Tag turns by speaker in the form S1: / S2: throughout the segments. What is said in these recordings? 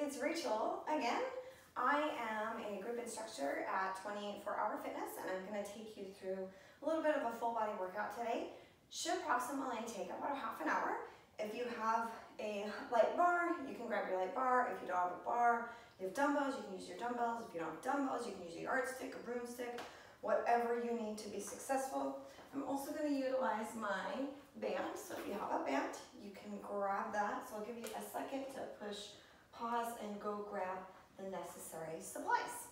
S1: it's Rachel again. I am a group instructor at 24 Hour Fitness, and I'm going to take you through a little bit of a full body workout today. Should approximately take about a half an hour. If you have a light bar, you can grab your light bar. If you don't have a bar, you have dumbbells, you can use your dumbbells. If you don't have dumbbells, you can use a yardstick, a broomstick, whatever you need to be successful. I'm also going to utilize my band. So if you have a band, you can grab that. So I'll give you a second to push pause and go grab the necessary supplies.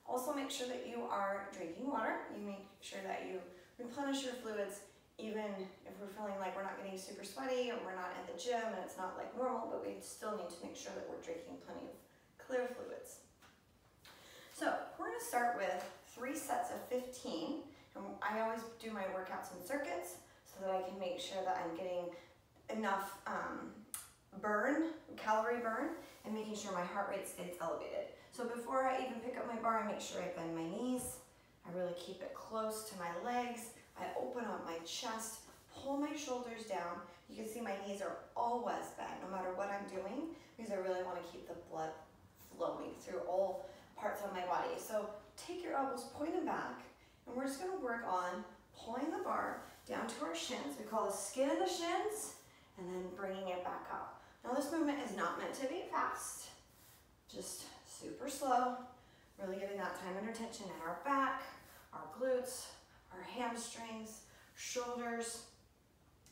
S1: Also make sure that you are drinking water. You make sure that you replenish your fluids, even if we're feeling like we're not getting super sweaty or we're not at the gym and it's not like normal, but we still need to make sure that we're drinking plenty of clear fluids. So we're going to start with 3 sets of 15. And I always do my workouts in circuits so that I can make sure that I'm getting enough calorie burn, and making sure my heart rate stays elevated. So before I even pick up my bar, I make sure I bend my knees. I really keep it close to my legs. I open up my chest, pull my shoulders down. You can see my knees are always bent, no matter what I'm doing, because I really want to keep the blood flowing through all parts of my body. So take your elbows, point them back, and we're just going to work on pulling the bar down to our shins. We call this skin of the shins, and then bringing it back up. Now this movement is not meant to be fast, just super slow, really getting that time under tension in our back, our glutes, our hamstrings, shoulders.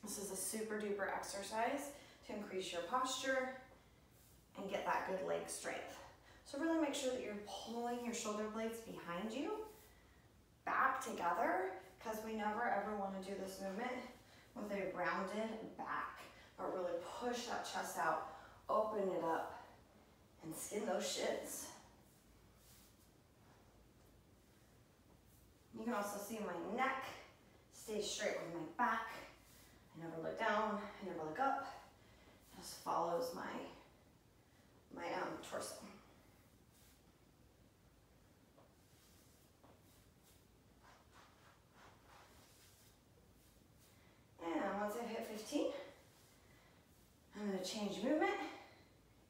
S1: This is a super duper exercise to increase your posture and get that good leg strength. So really make sure that you're pulling your shoulder blades behind you, back together, because we never ever want to do this movement with a rounded back, but really push that chest out, open it up, and skin those shins. You can also see my neck stays straight with my back. I never look down, I never look up. It just follows my torso. And once I've hit 15, I'm going to change movement,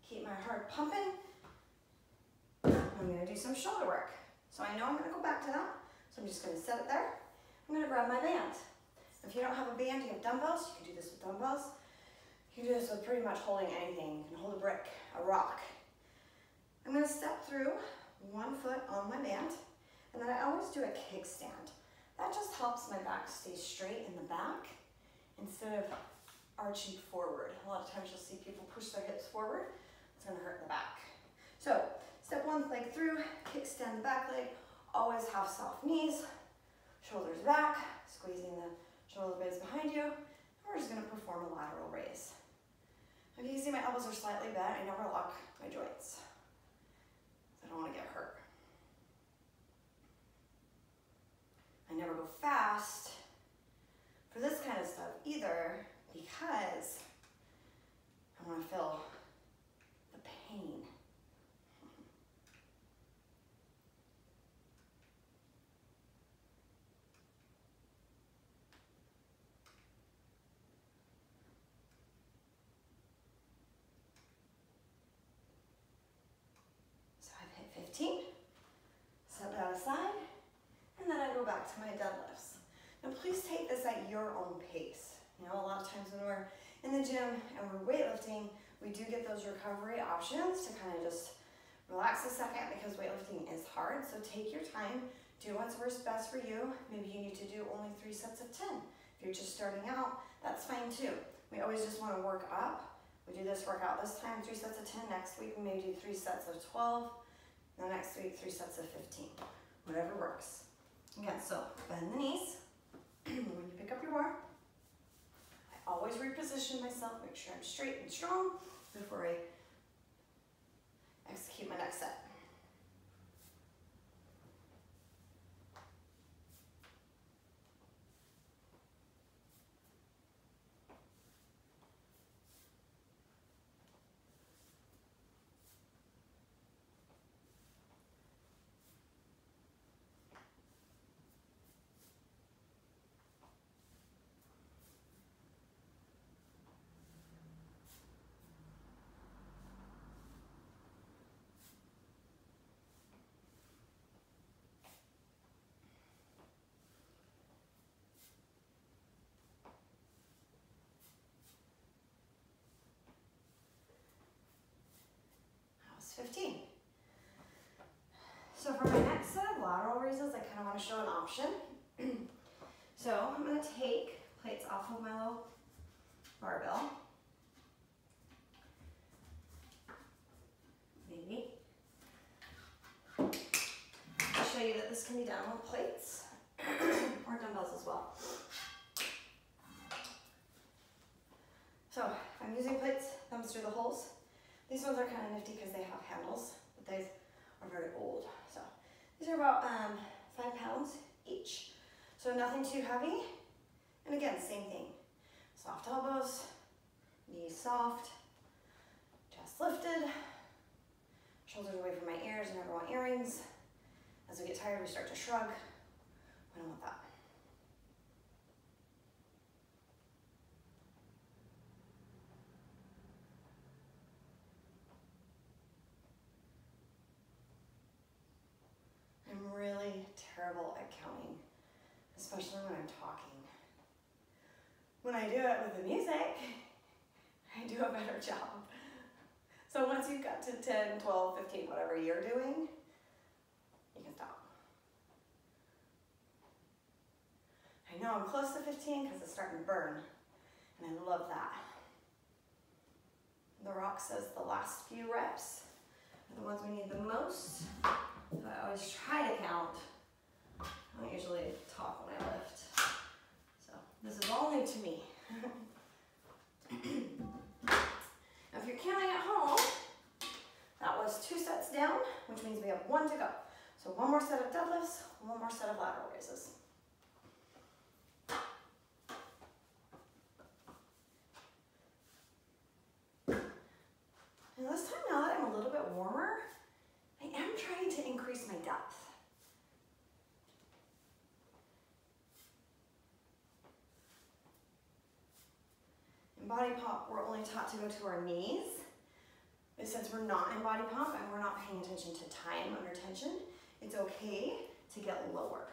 S1: keep my heart pumping. I'm going to do some shoulder work. So I know I'm going to go back to that, so I'm just going to set it there. I'm going to grab my band. If you don't have a band, you have dumbbells, you can do this with dumbbells. You can do this with pretty much holding anything. You can hold a brick, a rock. I'm going to step through 1 foot on my band, and then I always do a kickstand. That just helps my back stay straight in the back instead of arching forward. A lot of times you'll see people push their hips forward. It's going to hurt the back. So step 1, leg through, kickstand the back leg. Always have soft knees, shoulders back, squeezing the shoulder blades behind you. And we're just going to perform a lateral raise. Okay, you see my elbows are slightly bent. I never lock my joints. I don't want to get hurt. I never go fast for this kind of stuff either, because I want to feel the pain. So I've hit 15, set that aside, and then I go back to my deadlifts. Now please take this at your own pace. You know, a lot of times when we're in the gym and we're weightlifting, we do get those recovery options to kind of just relax a second, because weightlifting is hard. So take your time, do what's works best for you. Maybe you need to do only 3 sets of 10. If you're just starting out, that's fine too. We always just want to work up. We do this workout this time, 3 sets of 10. Next week, we may do 3 sets of 12. The next week, 3 sets of 15. Whatever works. Again, so bend the knees. When you pick up your bar, I always reposition myself, make sure I'm straight and strong before I execute my next set. want to show an option. So I'm going to take plates off of my little barbell. Maybe. I'll show you that this can be done with plates or dumbbells as well. So I'm using plates, thumbs through the holes. These ones are kind of nifty because they have handles, but these are very old. So these are about 5 pounds each. So nothing too heavy. And again, same thing. Soft elbows, knees soft, chest lifted, shoulders away from my ears. I never want earrings. As we get tired, we start to shrug. We don't want that. I'm really terrible at counting, especially when I'm talking. When I do it with the music, I do a better job. So once you've got to 10, 12, 15, whatever you're doing, you can stop. I know I'm close to 15 because it's starting to burn, and I love that. The Rock says the last few reps are the ones we need the most. So I always try to count. I don't usually talk when I lift. So this is all new to me. Now if you're counting at home, that was 2 sets down, which means we have 1 to go. So 1 more set of deadlifts, 1 more set of lateral raises. And this time, now that I'm a little bit warmer, I am trying to increase my depth. In body pump, we're only taught to go to our knees. But since we're not in body pump and we're not paying attention to time under tension, it's okay to get lower.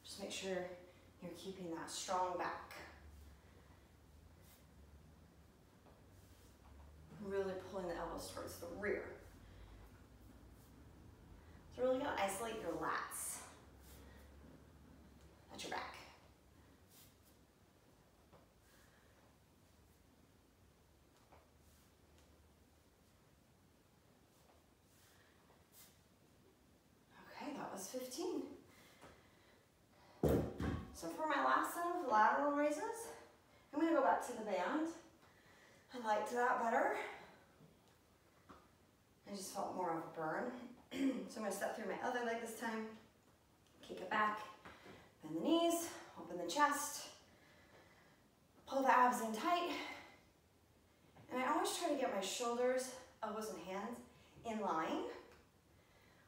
S1: Just make sure you're keeping that strong back. Really pulling the elbows towards the rear. So really gonna isolate your lats. That's your back. Okay, that was 15. So for my last set of lateral raises, I'm gonna go back to the band. I liked that better. I just felt more of a burn. So I'm gonna step through my other leg this time, kick it back, bend the knees, open the chest, pull the abs in tight. And I always try to get my shoulders, elbows, and hands in line.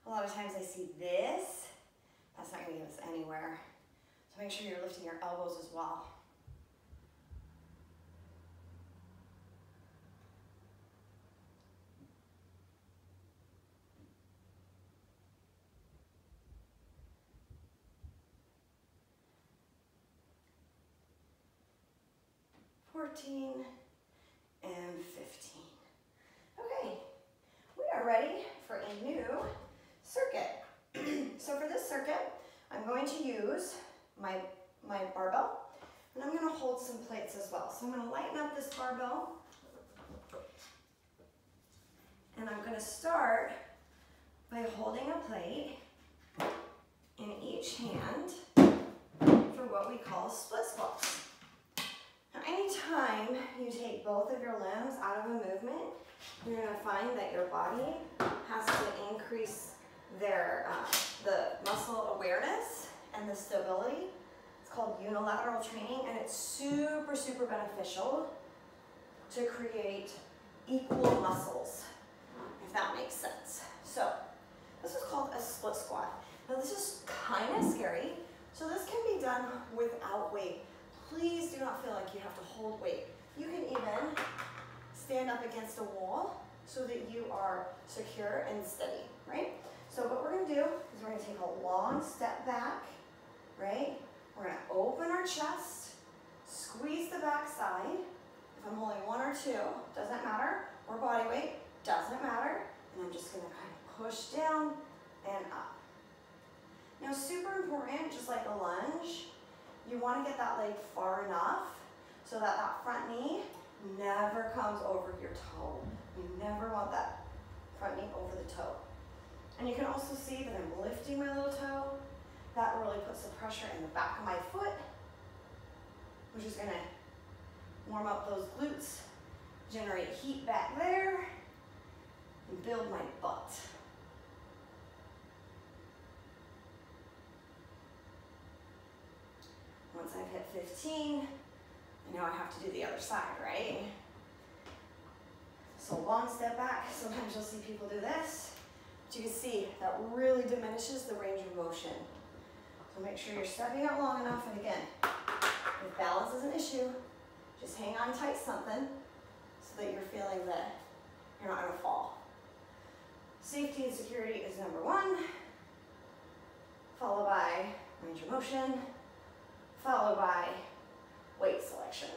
S1: A lot of times I see this. That's not gonna get us anywhere. So make sure you're lifting your elbows as well. And 15. Okay, we are ready for a new circuit. So for this circuit, I'm going to use my barbell, and I'm going to hold some plates as well. So I'm going to lighten up this barbell, and I'm going to start by holding a plate in each hand for what we call split squats. Now, anytime you take both of your limbs out of a movement, you're going to find that your body has to increase their the muscle awareness and the stability. It's called unilateral training, and it's super, super beneficial to create equal muscles, if that makes sense. So this is called a split squat. Now this is kind of scary, so this can be done without weight. Please do not feel like you have to hold weight. You can even stand up against a wall so that you are secure and steady, right? So what we're gonna do is we're gonna take a long step back, right? We're gonna open our chest, squeeze the back side. If I'm holding 1 or 2, doesn't matter, or body weight, doesn't matter. And I'm just gonna kind of push down and up. Now, super important, just like a lunge, you want to get that leg far enough so that that front knee never comes over your toe. You never want that front knee over the toe. And you can also see that I'm lifting my little toe. That really puts the pressure in the back of my foot, which is gonna warm up those glutes, generate heat back there, and build my butt. Once I've hit 15, I know I have to do the other side, right? So long step back. Sometimes you'll see people do this, but you can see that really diminishes the range of motion. So make sure you're stepping out long enough, and again, if balance is an issue, just hang on tight something so that you're feeling that you're not gonna fall. Safety and security is number one, followed by range of motion, followed by weight selection.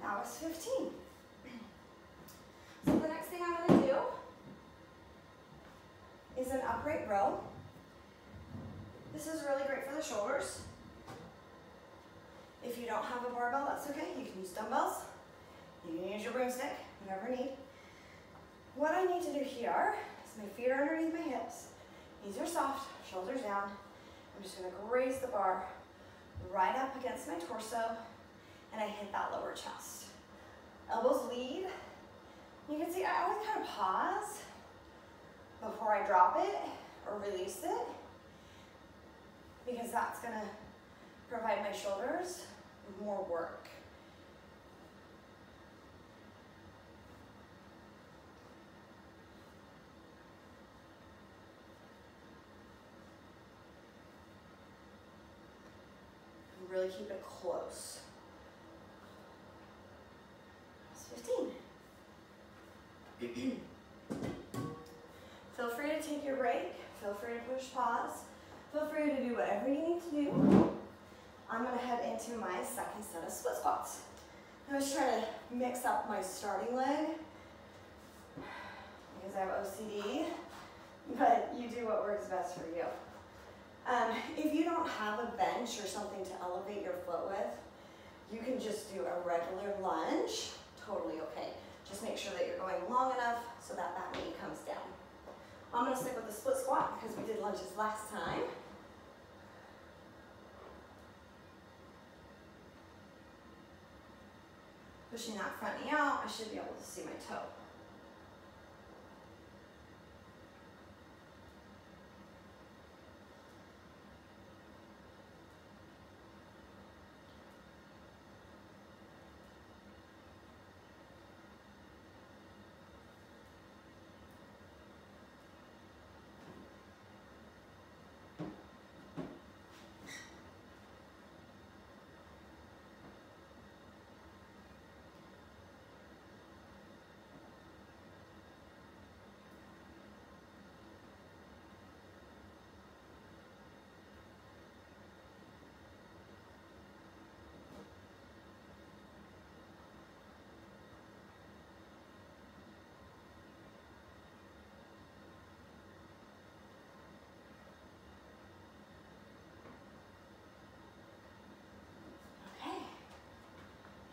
S1: That was 15. So the next thing I'm going to do is an upright row. This is really great for the shoulders. If you don't have a barbell, that's okay. You can use dumbbells. You can use your broomstick, whatever you need. What I need to do here is my feet are underneath my hips. Knees are soft, shoulders down. I'm just going to graze the bar right up against my torso, and I hit that lower chest. Elbows lead. You can see I always kind of pause before I drop it or release it, because that's gonna provide my shoulders more work. And really keep it close. That's 15. Feel free to take your break. Feel free to push pause. Feel free to do whatever you need to do. I'm gonna head into my second set of split squats. I was trying to mix up my starting leg because I have OCD, but you do what works best for you. If you don't have a bench or something to elevate your foot with, you can just do a regular lunge. Totally okay. Just make sure that you're going long enough so that that knee comes down. I'm going to stick with the split squat because we did lunges last time. Pushing that front knee out, I should be able to see my toe.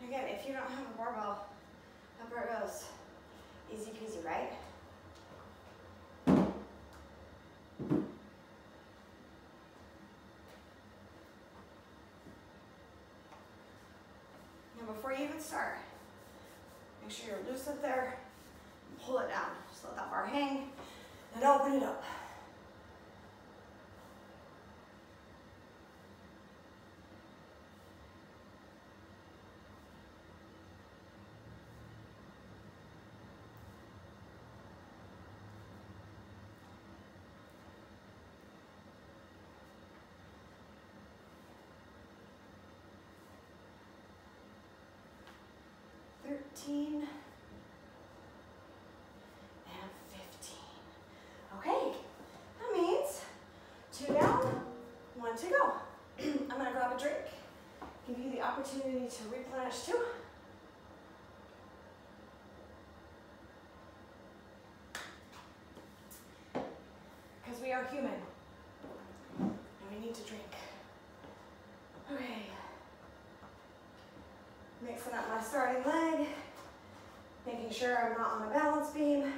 S1: Again, if you don't have a barbell, up it goes. Easy peasy, right? Now before you even start, make sure you're loose up there and pull it down. Just let that bar hang and open it up. 14, and 15. Okay, that means 2 down, 1 to go. I'm gonna grab a drink, give you the opportunity to replenish too. Because we are human, and we need to drink. Okay. Mixing up my starting leg, making sure I'm not on a balance beam,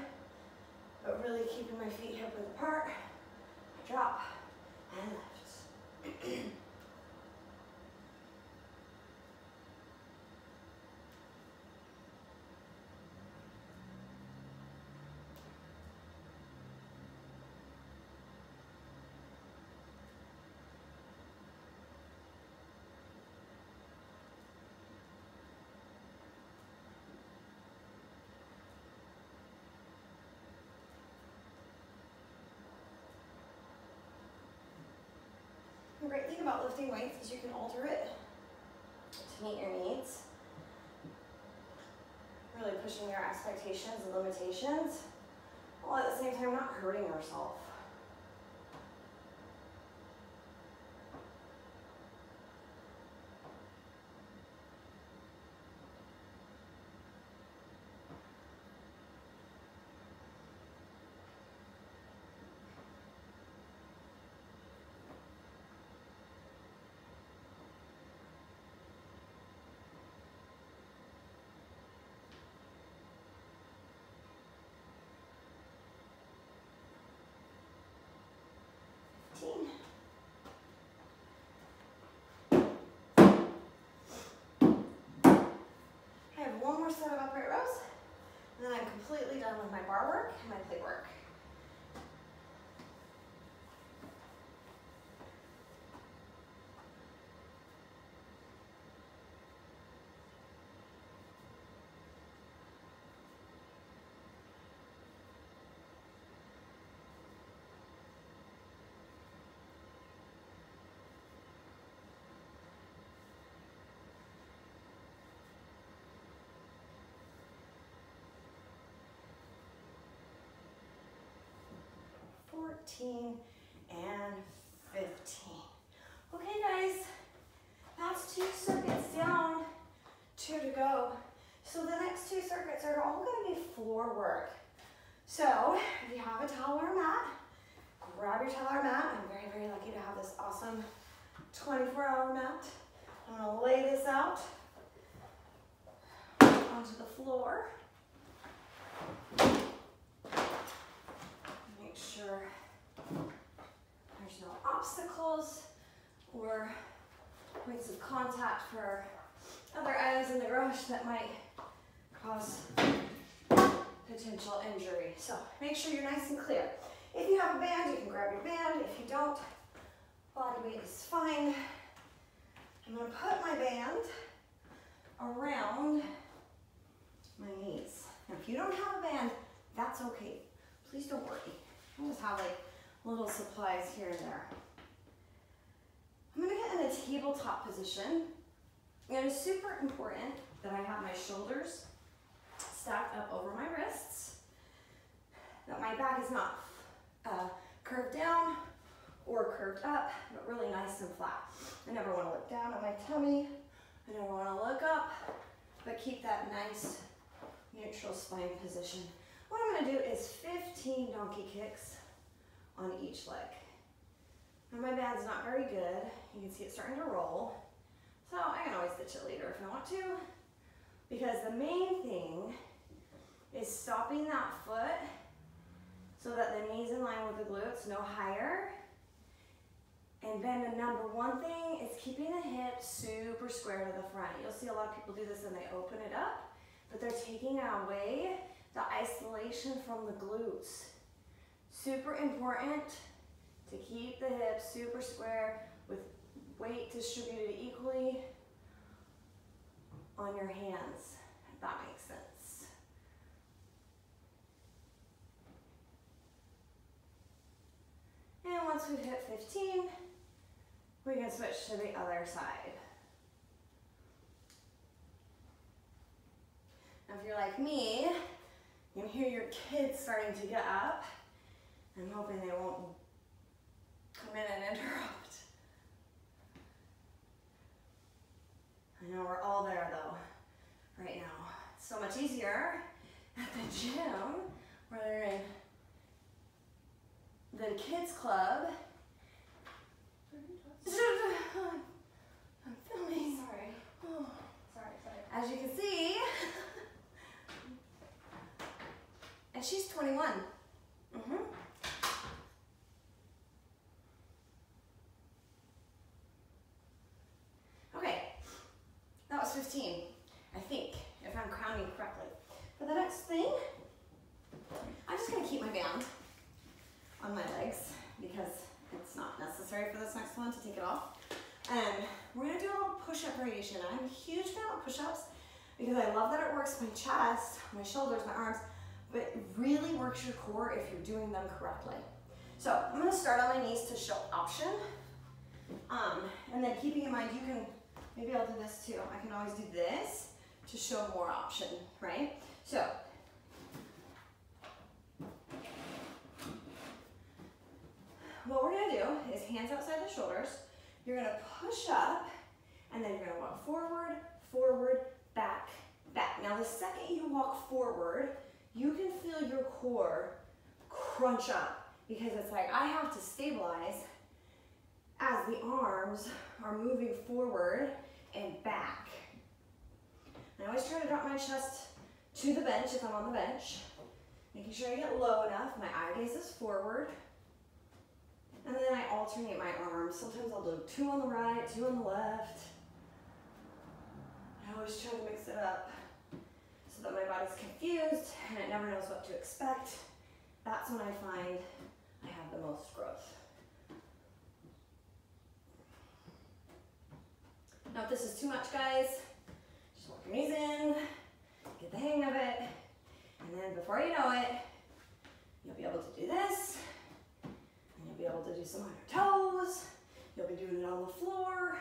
S1: but really keeping my feet hip width apart. I drop and lift. The great thing about lifting weights is you can alter it to meet your needs. Really pushing your expectations and limitations, while at the same time not hurting yourself. I have one more set of upright rows, and then I'm completely done with my bar work and my plate work. And 15. Okay guys, that's 2 circuits down, 2 to go. So the next 2 circuits are all gonna be floor work. So if you have a towel or a mat, grab your towel or mat. I'm very, very lucky to have this awesome 24-hour mat. I'm gonna lay this out onto the floor. Make sure there's no obstacles or points of contact for other items in the garage that might cause potential injury. So make sure you're nice and clear. If you have a band, you can grab your band. If you don't, body weight is fine. I'm going to put my band around my knees. Now, if you don't have a band, that's okay. Please don't worry. I just have like little supplies here and there. I'm going to get in a tabletop position. And it's super important that I have my shoulders stacked up over my wrists, that my back is not curved down or curved up, but really nice and flat. I never want to look down at my tummy. I never want to look up, but keep that nice neutral spine position. What I'm going to do is 15 donkey kicks on each leg. Now my band's not very good. You can see it starting to roll. So I can always ditch it later if I want to, because the main thing is stopping that foot so that the knee's in line with the glutes, no higher. And then the number one thing is keeping the hips super square to the front. You'll see a lot of people do this and they open it up, but they're taking away the isolation from the glutes. Super important to keep the hips super square with weight distributed equally on your hands, if that makes sense. And once we've hit 15, we can switch to the other side. Now if you're like me, you can hear your kids starting to get up. I'm hoping they won't come in and interrupt. I know we're all there though, right now. It's so much easier at the gym where they're in the kids club. I'm filming. Sorry. Oh. Sorry. As you can see, and she's 21. Okay, that was 15, I think, if I'm counting correctly. For the next thing, I'm just gonna keep my band on my legs because it's not necessary for this next one to take it off. And we're gonna do a little push-up variation. I'm a huge fan of push-ups because I love that it works my chest, my shoulders, my arms, but it really works your core if you're doing them correctly. So I'm gonna start on my knees to show option. And then keeping in mind, you can, maybe I'll do this too. I can always do this to show more option, right? So, what we're gonna do is hands outside the shoulders. You're gonna push up, and then you're gonna walk forward, forward, back, back. Now the second you walk forward, you can feel your core crunch up because it's like I have to stabilize as the arms are moving forward and back. I always try to drop my chest to the bench if I'm on the bench, making sure I get low enough. My eye gaze is forward. And then I alternate my arms. Sometimes I'll do 2 on the right, 2 on the left. I always try to mix it up so that my body's confused and it never knows what to expect. That's when I find I have the most growth. Now if this is too much, guys, just walk your knees in, get the hang of it, and then before you know it, you'll be able to do this, and you'll be able to do some on your toes, you'll be doing it on the floor.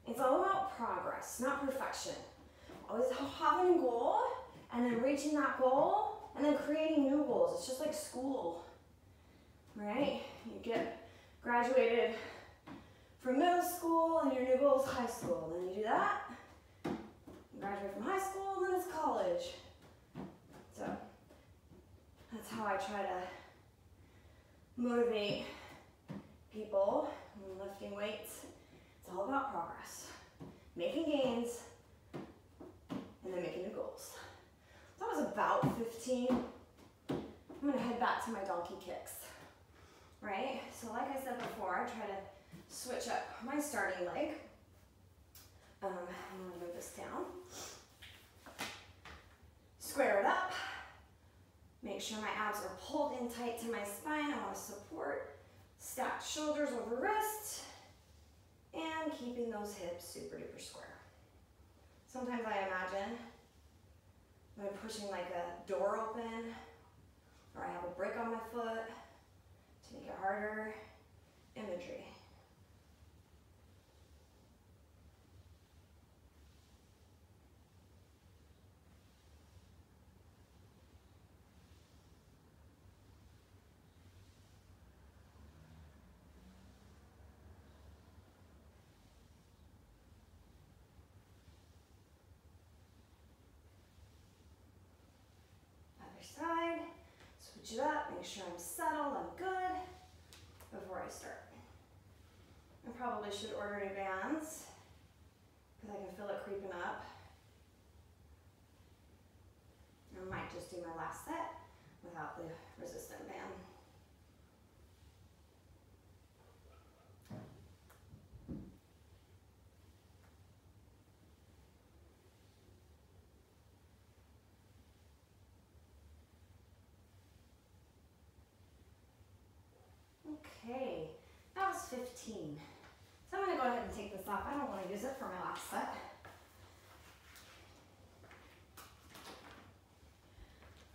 S1: It's all about progress, not perfection. Always having a goal, and then reaching that goal, and then creating new goals. It's just like school, right? You get graduated from middle school, and your new goal is high school. Then you do that, you graduate from high school, and then it's college. So that's how I try to motivate people when lifting weights. It's all about progress, making gains, and then making new goals. That was about 15. I'm gonna head back to my donkey kicks, right? So like I said before, I try to switch up my starting leg. I'm gonna move this down. Square it up. Make sure my abs are pulled in tight to my spine. I want to support stacked shoulders over wrists and keeping those hips super duper square. Sometimes I imagine I'm pushing like a door open, or I have a brick on my foot to make it harder. Imagery. Side, switch it up, make sure I'm settled, I'm good before I start. I probably should order new bands because I can feel it creeping up. I might just do my last set without the resistant band. Okay, that was 15. So I'm going to go ahead and take this off. I don't want to use it for my last set.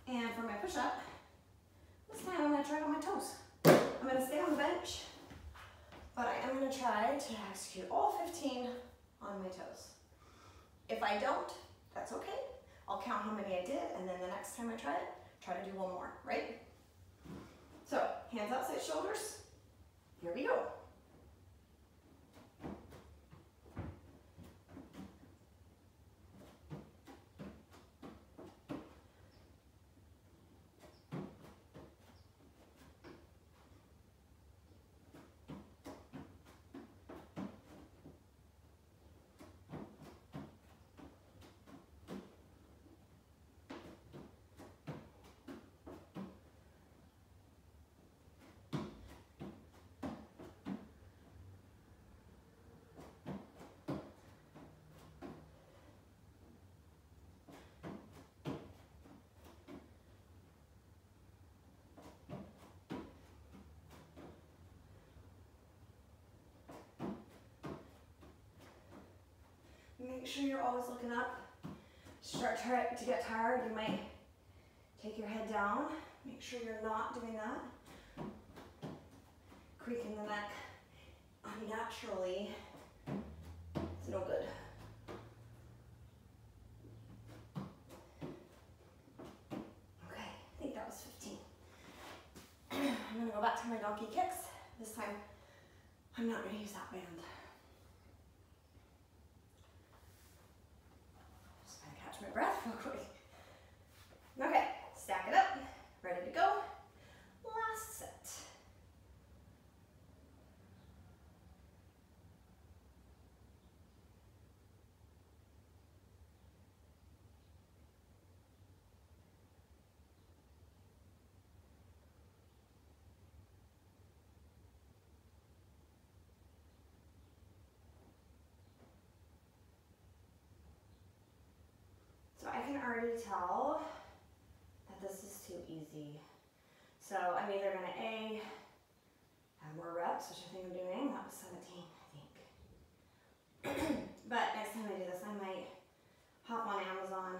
S1: And for my push-up, this time I'm going to try it on my toes. I'm going to stay on the bench, but I am going to try to execute all 15 on my toes. If I don't, that's okay. I'll count how many I did, and then the next time I try to do one more, right? So, hands outside shoulders. Here we go. Make sure you're always looking up. Start to get tired, you might take your head down. Make sure you're not doing that. Creaking the neck unnaturally is no good. Okay, I think that was 15. I'm gonna go back to my donkey kicks. This time, I'm not gonna use that band. My breath real quick. Okay, stack it up, ready to go. Last set. I can already tell that this is too easy. So I'm either gonna A, add more reps, which I think I'm doing. That was 17, I think. But next time I do this, I might hop on Amazon,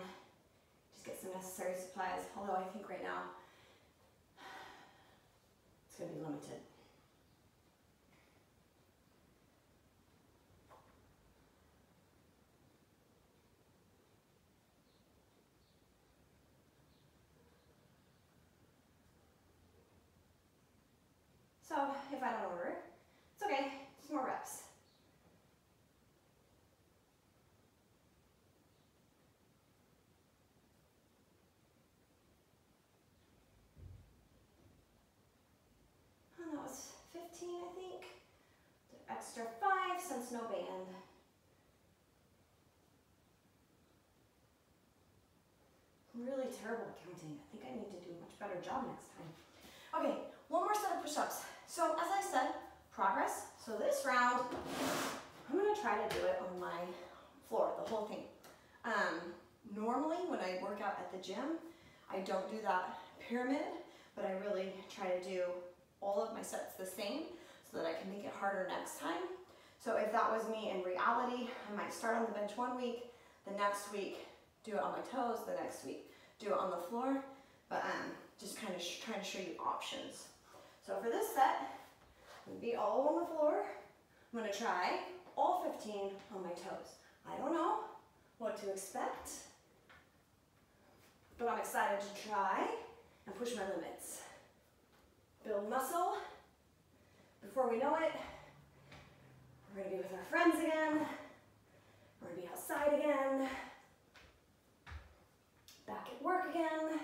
S1: just get some necessary supplies. Although I think right now, it's gonna be limited. So if I don't order, it's okay, just more reps. And that was 15, I think. Extra 5 since no band. I'm really terrible at counting. I think I need to do a much better job next time. Okay, one more set of push-ups. So as I said, progress. So this round, I'm gonna try to do it on my floor, the whole thing. Normally when I work out at the gym, I don't do that pyramid, but I really try to do all of my sets the same so that I can make it harder next time. So if that was me in reality, I might start on the bench one week, the next week do it on my toes, the next week do it on the floor, but just kind of trying to show you options. So for this set, I'm gonna be all on the floor. I'm gonna try all 15 on my toes. I don't know what to expect, but I'm excited to try and push my limits. Build muscle. Before we know it, we're gonna be with our friends again. We're gonna be outside again. Back at work again.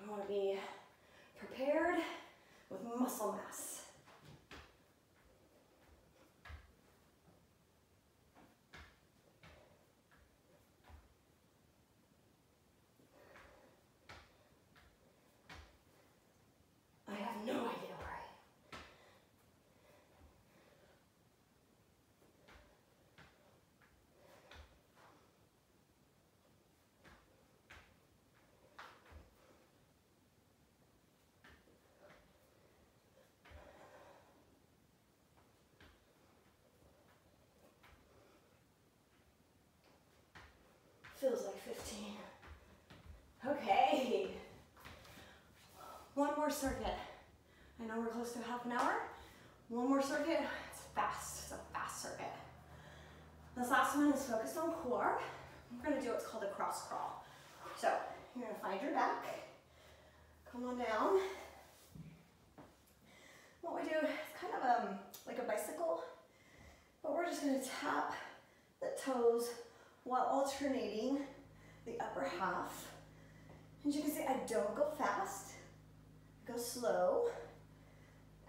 S1: We wanna be prepared with muscle mass. I have no idea where I am. Feels like 15. Okay. One more circuit. I know we're close to half an hour. One more circuit. It's fast. It's a fast circuit. This last one is focused on core. We're going to do what's called a cross crawl. So you're gonna find your back, come on down. What we do is kind of like a bicycle, but we're just gonna tap the toes while alternating the upper half. And you can see I don't go fast, I go slow,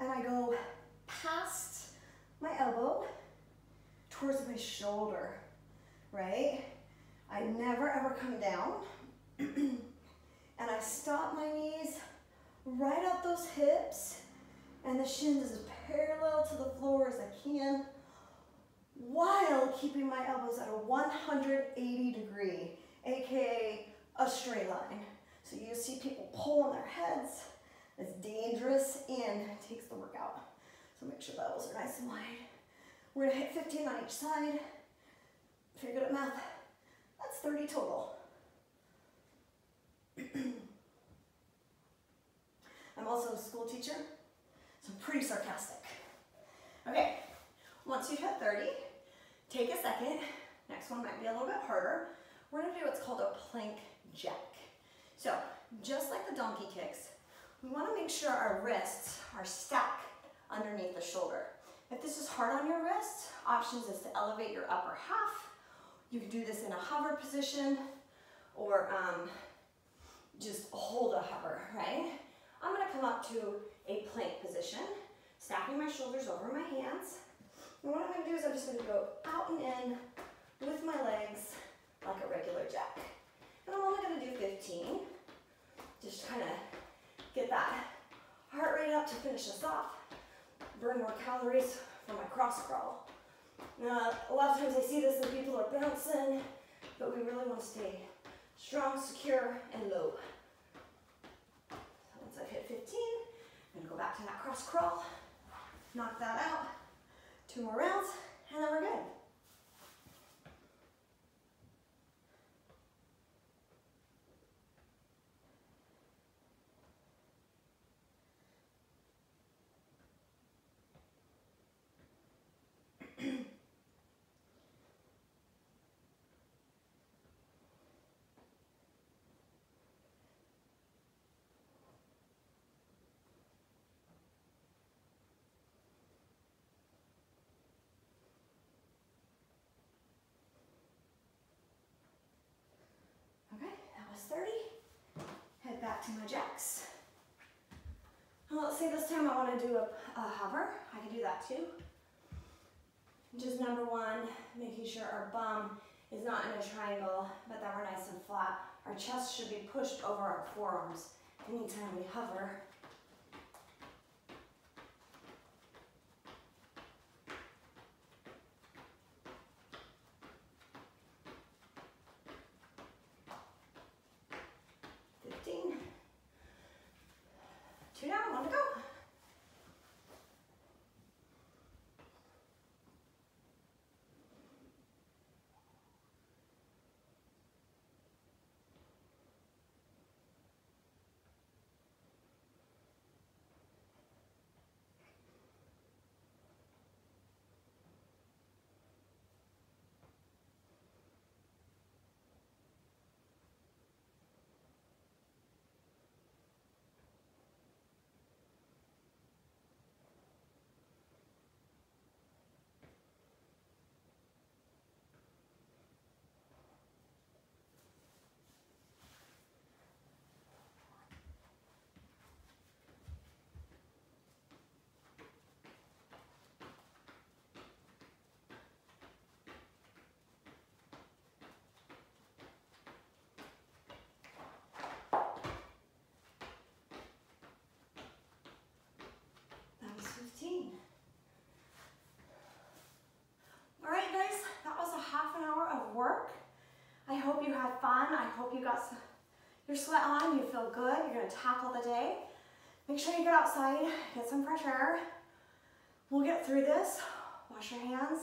S1: and I go past my elbow towards my shoulder, right? I never ever come down. And I stop my knees right up those hips, and the shins as parallel to the floor as I can, while keeping my elbows at a 180 degree, AKA a straight line. So you see people pulling their heads. It's dangerous and takes the workout. So make sure the elbows are nice and wide. We're gonna hit 15 on each side. If you're good at math, that's 30 total. I'm also a school teacher, so I'm pretty sarcastic. Okay, once you've hit 30, take a second. Next one might be a little bit harder. We're gonna do what's called a plank jack. So, just like the donkey kicks, we wanna make sure our wrists are stacked underneath the shoulder. If this is hard on your wrist, options is to elevate your upper half. You can do this in a hover position, or just hold a hover, right? I'm gonna come up to a plank position, stacking my shoulders over my hands. And what I'm gonna do is I'm just gonna go out and in with my legs like a regular jack. And I'm only gonna do 15. Just kind of get that heart rate up to finish us off. Burn more calories for my cross crawl. Now, a lot of times I see this and people are bouncing, but we really want to stay strong, secure, and low. So once I've hit 15, I'm gonna go back to that cross crawl, knock that out, 2 more rounds, and then we're good. Okay, that was 30. Head back to my jacks. Well, let's say this time I want to do a hover. I can do that too. Just number 1, making sure our bum is not in a triangle, but that we're nice and flat. Our chest should be pushed over our forearms anytime we hover. All right, guys, that was a half an hour of work. I hope you had fun. I hope you got your sweat on, you feel good. You're gonna tackle the day. Make sure you get outside, get some fresh air. We'll get through this. Wash your hands.